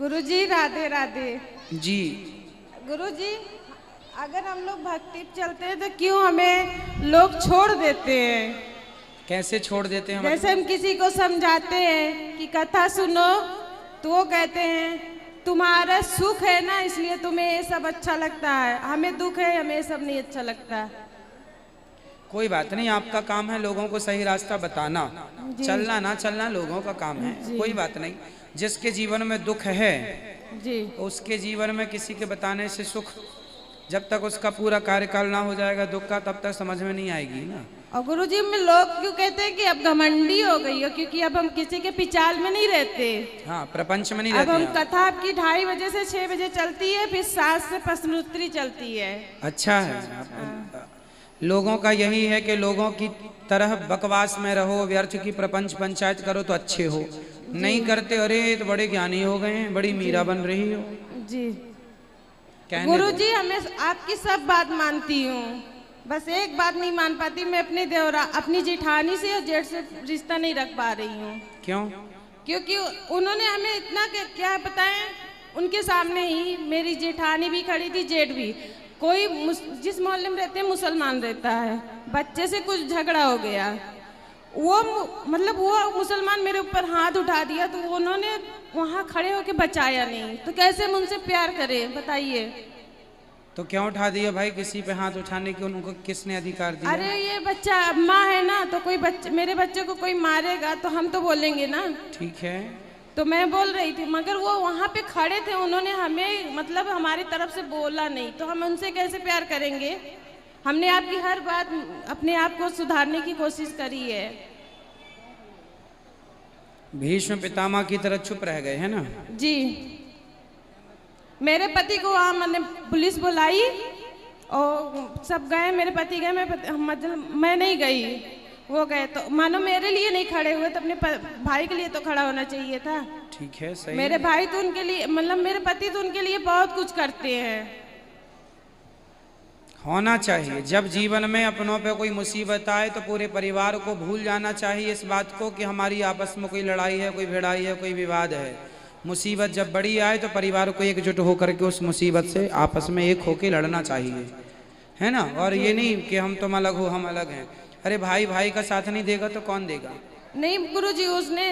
गुरुजी राधे राधे। जी गुरुजी, अगर हम लोग भक्ति चलते हैं तो क्यों हमें लोग छोड़ देते हैं? कैसे छोड़ देते हैं? जैसे हम किसी को समझाते हैं कि कथा सुनो तो वो कहते हैं तुम्हारा सुख है ना इसलिए तुम्हें ये सब अच्छा लगता है, हमें दुख है हमें ये सब नहीं अच्छा लगता। कोई बात नहीं, आपका काम है लोगों को सही रास्ता बताना। चलना ना चलना लोगों का काम है, कोई बात नहीं। जिसके जीवन में दुख है जी, उसके जीवन में किसी के बताने से सुख, जब तक उसका पूरा कार्यकाल ना हो जाएगा दुख का, तब तक समझ में नहीं आएगी ना। और गुरुजी में लोग क्यों कहते हैं कि अब घमंडी हो गई हो, क्योंकि अब हम किसी के पिचाल में नहीं रहते। हाँ, प्रपंच में नहीं अब रहते हम आप। कथा आपकी 2:30 बजे से 6 बजे चलती है, फिर 7 से प्रश्नोत्तरी चलती है। अच्छा है। लोगों का यही है कि लोगों की तरह बकवास में रहो, व्यर्थ की प्रपंच पंचायत करो तो अच्छे हो, नहीं करते अरे तो बड़े ज्ञानी हो गए हैं, बड़ी मीरा बन रही हो। जी गुरुजी हमें आपकी सब बात मानती हूँ, बस एक बात नहीं मान पाती, मैं अपने देवरा अपनी जेठानी से और जेठ से रिश्ता नहीं रख पा रही हूँ। क्यों? क्योंकि उन्होंने हमें इतना क्या बताएं, उनके सामने ही मेरी जेठानी भी खड़ी थी, जेठ भी। कोई जिस मोहल्ले में रहते हैं मुसलमान रहता है, बच्चे से कुछ झगड़ा हो गया, वो मुसलमान मेरे ऊपर हाथ उठा दिया, तो उन्होंने वहाँ खड़े होके बचाया नहीं, तो कैसे हम उनसे प्यार करें बताइए? तो क्यों उठा दिया भाई? किसी पे हाथ उठाने की उनको किसने अधिकार दिया? अरे ये बच्चा माँ है ना, तो कोई बच्चे मेरे बच्चे को कोई मारेगा तो हम तो बोलेंगे ना। ठीक है, तो मैं बोल रही थी, मगर वो वहाँ पे खड़े थे, उन्होंने हमें हमारी तरफ से बोला नहीं, तो हम उनसे कैसे प्यार करेंगे? हमने आपकी हर बात अपने आप को सुधारने की कोशिश करी है। भीष्म पितामह की तरह चुप रह गए है ना? जी, मेरे पति को वहाँ मैंने पुलिस बुलाई और सब गए, मेरे पति गए, मैं नहीं गई, वो गए। तो मानो मेरे लिए नहीं खड़े हुए, तो अपने भाई के लिए तो खड़ा होना चाहिए था। ठीक है, सही। मेरे भाई तो उनके लिए मेरे पति तो उनके लिए बहुत कुछ करते हैं। होना चाहिए, जब जीवन में अपनों पे कोई मुसीबत आए तो पूरे परिवार को भूल जाना चाहिए इस बात को कि हमारी आपस में कोई लड़ाई है, कोई भिड़ाई है, कोई विवाद है। मुसीबत जब बड़ी आए तो परिवार को एकजुट होकर के उस मुसीबत से आपस में एक होके लड़ना चाहिए, है ना? और ये नहीं कि हम तुम अलग हो हम अलग हैं। अरे भाई भाई का साथ नहीं देगा तो कौन देगा? नहीं गुरुजी,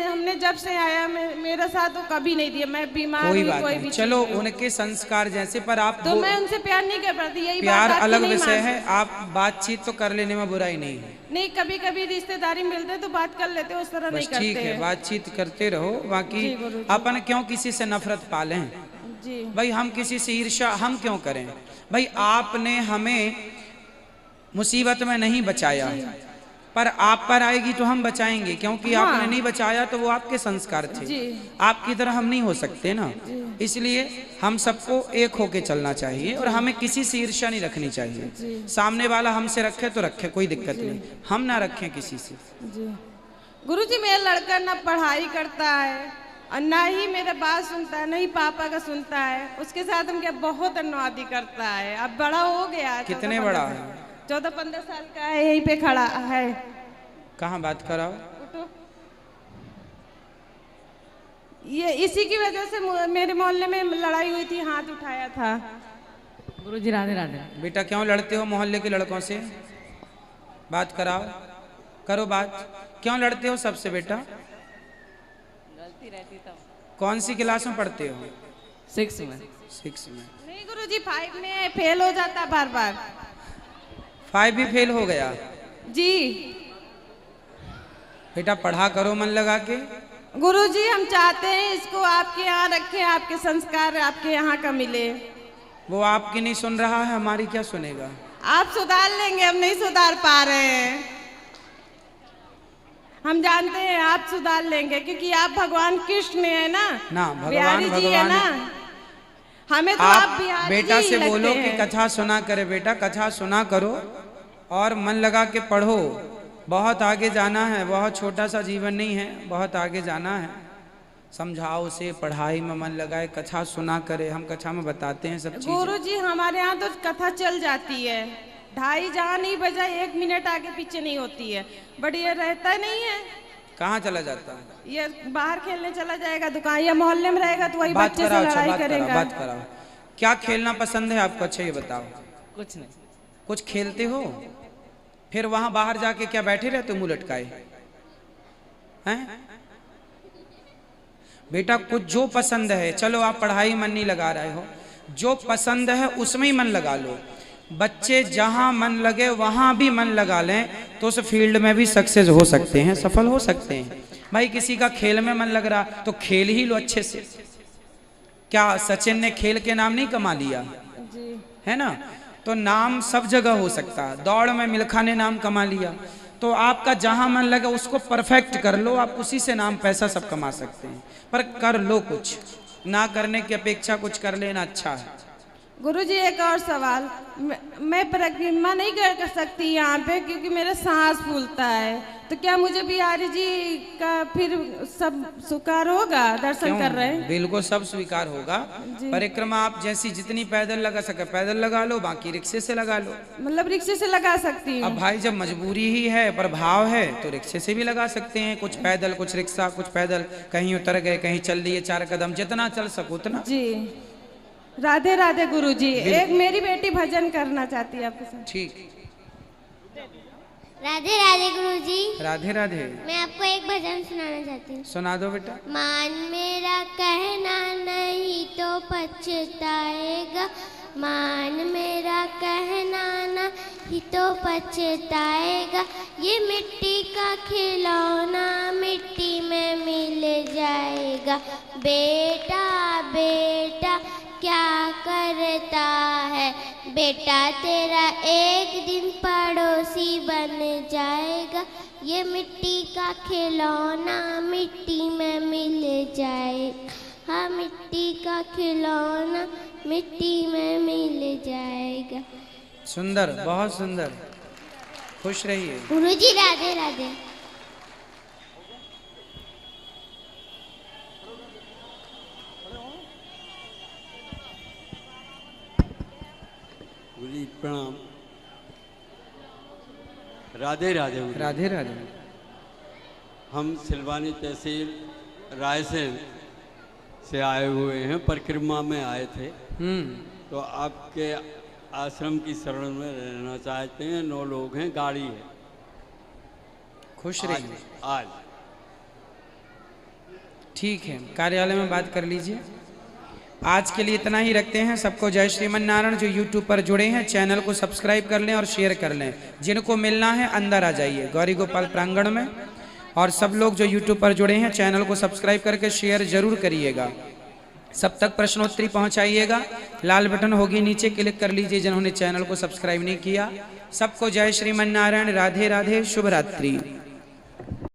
हमने जब से आया मेरा साथ तो कभी नहीं दिया। मैं बीमार कोई हुई, बात कोई नहीं, भी चलो उनके संस्कार जैसे, पर आप तो मैं उनसे प्यार नहीं कर पाती, यही प्यार बात अलग विषय है। आप बातचीत तो कर लेने में बुराई नहीं है। नहीं, कभी कभी रिश्तेदारी मिलते तो बात कर लेते, उस तरह नहीं करते। ठीक है, बातचीत करते रहो, बाकी अपन क्यों किसी से नफरत पालें? जी भाई हम किसी से ईर्ष्या हम क्यों करें? भाई आपने हमें मुसीबत में नहीं बचाया, पर आप पर आएगी तो हम बचाएंगे, क्योंकि हाँ। आपने नहीं बचाया तो वो आपके संस्कार थे। आपकी तरह हम नहीं हो सकते ना, इसलिए हम सबको एक होके चलना चाहिए और हमें किसी से ईर्ष्या नहीं रखनी चाहिए। सामने वाला हमसे रखे तो रखे, कोई दिक्कत नहीं, हम ना रखें किसी से। गुरुजी, मेरा लड़का ना पढ़ाई करता है और ना ही मेरा बात सुनता है, ना ही पापा का सुनता है। उसके साथ हम क्या बहुत अनुवादी करता है। अब बड़ा हो गया। कितने बड़ा है? 14-15 साल का है, यहीं पे खड़ा है। कहाँ बात कराओ? ये इसी की वजह से मेरे मोहल्ले में लड़ाई हुई थी, हाथ उठाया था। गुरुजी राधे राधे। बेटा क्यों लड़ते हो मोहल्ले के लड़कों से? बात कराओ, करो बात। क्यों लड़ते हो सबसे बेटा? गलती रहती तब। कौन सी क्लास में पढ़ते हो? 6 में। 6 में? नहीं गुरुजी, 5 में फेल हो जाता बार बार। 5 भी फेल हो गया? जी बेटा पढ़ा करो मन लगा के। गुरुजी, हम चाहते हैं इसको आपके यहाँ रखें, आपके संस्कार आपके यहाँ का मिले। वो आपकी नहीं सुन रहा है, हमारी क्या सुनेगा? आप सुधार लेंगे, हम नहीं सुधार पा रहे हैं। हम जानते हैं आप सुधार लेंगे, क्योंकि आप भगवान कृष्ण है ना, बिहारी जी है ना। हमें तो आप बिहारी बेटा जी से लगते बोलो कि हैं। कथा सुना करे। बेटा कथा सुना करो और मन लगा के पढ़ो। बहुत आगे जाना है, बहुत छोटा सा जीवन नहीं है, बहुत आगे जाना है। समझाओ उसे, पढ़ाई में मन लगाए, कथा सुना करे। हम कथा में बताते हैं सब चीजें। गुरुजी, हमारे यहाँ तो कथा चल जाती है, 2:30 जहाँ नहीं बजा 1 मिनट आगे पीछे नहीं होती है, बट ये रहता नहीं है। कहाँ चला जाता है? ये बाहर खेलने चला जाएगा दुकान, या मोहल्ले में रहेगा तो वही बात बच्चे से कराओ, अच्छा, लड़ाई बात कराओ, करेगा। बात कराओ। क्या खेलना पसंद है आपको? अच्छा ये बताओ। कुछ नहीं। कुछ खेलते हो? फिर वहां बाहर जाके क्या बैठे रहते हो मुंह लटकाए हैं? बेटा कुछ जो पसंद है, चलो आप पढ़ाई मन नहीं लगा रहे हो, जो पसंद है उसमें ही मन लगा लो। बच्चे जहां मन लगे वहां भी मन लगा लें तो उस फील्ड में भी सक्सेस हो सकते हैं, सफल हो सकते हैं। भाई किसी का खेल में मन लग रहा तो खेल ही लो अच्छे से। क्या सचिन ने खेल के नाम नहीं कमा लिया जी। है ना? तो नाम सब जगह हो सकता है। दौड़ में मिल्खा ने नाम कमा लिया। तो आपका जहां मन लगे उसको परफेक्ट कर लो, आप उसी से नाम पैसा सब कमा सकते हैं। पर कर लो, कुछ ना करने की अपेक्षा कुछ कर लेना अच्छा है। गुरुजी एक और सवाल, मैं परिक्रमा नहीं कर सकती यहाँ पे क्योंकि मेरा सांस फूलता है, तो क्या मुझे बिहारी जी का फिर सब स्वीकार होगा? दर्शन कर रहे हैं। बिल्कुल सब स्वीकार होगा। परिक्रमा आप जैसी जितनी पैदल लगा सके पैदल लगा लो, बाकी रिक्शे से लगा लो। मतलब रिक्शे से लगा सकती हूँ? अब भाई जब मजबूरी ही है पर भाव है तो रिक्शे से भी लगा सकते हैं। कुछ पैदल, कुछ रिक्शा, कुछ पैदल, कहीं उतर गए, कहीं चल दिए 4 कदम, जितना चल सको उतना। जी। राधे राधे गुरुजी। एक मेरी बेटी भजन करना चाहती है आपके साथ। ठीक। राधे राधे गुरुजी। राधे राधे। मैं आपको एक भजन सुनाना चाहती हूँ। सुना दो बेटा। मान मेरा कहना नहीं तो पछताएगा, मान मेरा कहना नहीं तो पछताएगा, ये मिट्टी का खिलौना मिट्टी में मिल जाएगा। बेटा बेटा क्या करता है, बेटा तेरा एक दिन पड़ोसी बन जाएगा, ये मिट्टी का खिलौना मिट्टी में मिल जाएगा, हाँ मिट्टी का खिलौना मिट्टी में मिल जाएगा। सुंदर, बहुत सुंदर। खुश रहिए। गुरुजी राधे राधे। गुरुजी प्रणाम। राधे राधे। राधे राधे। हम सिलवानी तहसील रायसेन से आए हुए हैं, परिक्रमा में आए थे। तो आपके आश्रम की शरण में रहना चाहते हैं। 9 लोग हैं, गाड़ी है। खुश रहिए। आज ठीक है, कार्यालय में बात कर लीजिए। आज के लिए इतना ही रखते हैं। सबको जय श्रीमन नारायण। जो यूट्यूब पर जुड़े हैं चैनल को सब्सक्राइब कर लें और शेयर कर लें। जिनको मिलना है अंदर आ जाइए गौरी गोपाल प्रांगण में। और सब लोग जो यूट्यूब पर जुड़े हैं चैनल को सब्सक्राइब करके शेयर जरूर करिएगा। सब तक प्रश्नोत्तरी पहुंचाइएगा। लाल बटन होगी नीचे, क्लिक कर लीजिए जिन्होंने चैनल को सब्सक्राइब नहीं किया। सबको जय श्रीमन नारायण। राधे राधे। शुभ रात्रि।